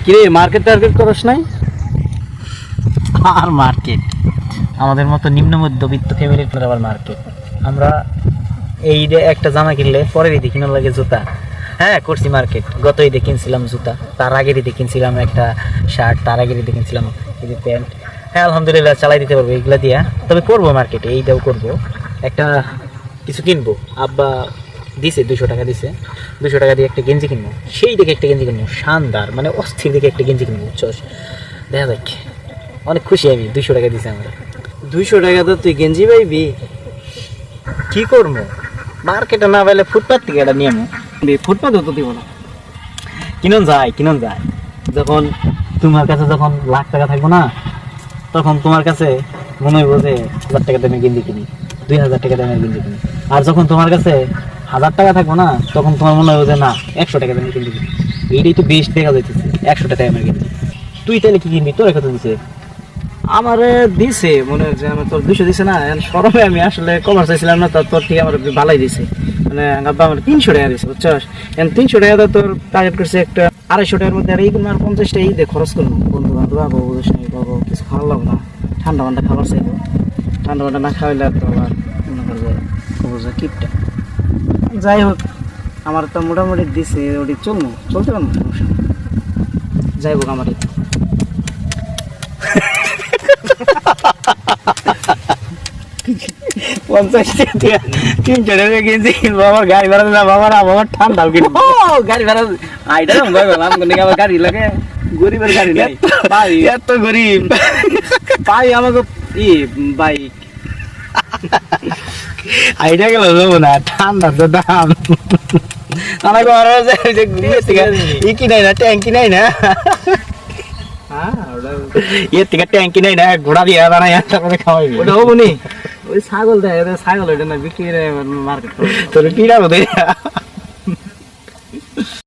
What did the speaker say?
কিরে market target করস নাই? আর মার্কেট আমাদের মতো নিম্ন মধ্যবিত্ত ফ্যামিলির আবার মার্কেট। আমরা এই ঈদে একটা জামা কিনলে পরের ঈদে কিনার লাগে জুতা। হ্যাঁ করছি মার্কেট, গত ঈদে কিনছিলাম জুতা, তার আগের ঈদে কিনছিলাম একটা শার্ট, তার আগের ঈদে কিনছিলাম ঈদের প্যান্ট। হ্যাঁ আলহামদুলিল্লাহ চালাই দিতে পারবো এইগুলা দিয়া। তবে করবো মার্কেটে, এইটাও করবো, একটা কিছু কিনবো। আব্বা দিছে 200 টাকা দিছে, 200 টাকা দিয়ে একটা গেঞ্জি কিনবো। সেই দেখে একটা গেঞ্জি কিনবো শানদার, মানে অস্থির দেখে একটা গেঞ্জি কিনবো, বুঝছস? দেখা যাক, অনেক খুশি আমি। 200 টাকা দিছে আমরা। 200 টাকা তো তুই গেঞ্জি পাইবি? কি করবো, মার্কেটে না পাইলে ফুটপাথ থেকে এটা নিয়ে আমো। ফুটপাথ তো দিব না। কিনন যায় যখন তোমার কাছে যখন লাখ টাকা থাকবো না, তখন তোমার কাছে মনে হইব যে 1000 টাকা দামের গেঞ্জি কিনি, 2000 টাকা দামের গেঞ্জি কিনি। আর যখন তোমার কাছে 1000 টাকা থাকবো না, তখন তোমার মনে হইব যে না 100 টাকা দামের গেঞ্জি কিনি। এইটাই তো বেস্ট দেখা যাইতেছে, 100 টাকা দামের গেঞ্জি। তুই তাহলে কি কিনবি? তোর কত দিছে? আমারে দিছে, মনে হচ্ছে আমার তোর 200 দিছে না, সরমে আমি আসলে কমার চাইছিলাম না, তোর থেকে আমার ভালোই দিছে। মানে আব্বা আমার 300 টাকা দিছে, বুঝছস? 300 টাকা তো তোর টার্গেট করছে একটা 250 টাকার মধ্যে। আর এই আর 50 টাকা ঈদে খরচ করবো, বন্ধু বান্ধব আবো, বুঝিস নাই বাবু, কিছু খাওয়া লাগবো না, ঠান্ডা মান্ডা খাবার চাইবো। ঠান্ডা মান্ডা না খাওয়াইলে তো আবার মনে করবে খবর যা কিপটা। যাই হোক, আমার তো মোটামুটি দিছে, ওটি চলতে পারবো, সমস্যা নেই। যাই হোক আমার 50 টাকা 300 টাকা গেঞ্জি কিনবো, আমার গাড়ি ভাড়া দিলাম, আমার ঠান্ডাও কিনবো। গাড়ি ভাড়া আইটা আমার গাড়ি লাগে, গরিবের গাড়ি নাই, এত গরিব পাই আমাকে বাইক। আইডিয়া গেল যাবো না, ঠান্ডা তো দাম। আমাকে কি নাই না, ট্যাঙ্কি নাই না, এর থেকে ট্যাঙ্কি নাই না, ঘোড়া দিয়ে বানাই তারপরে খাওয়াইবি। ওটা হবো নি, ওই ছাগল দেয়, ছাগল ওইটা না বিক্রি মার্কেট তোর পিড়া বোধ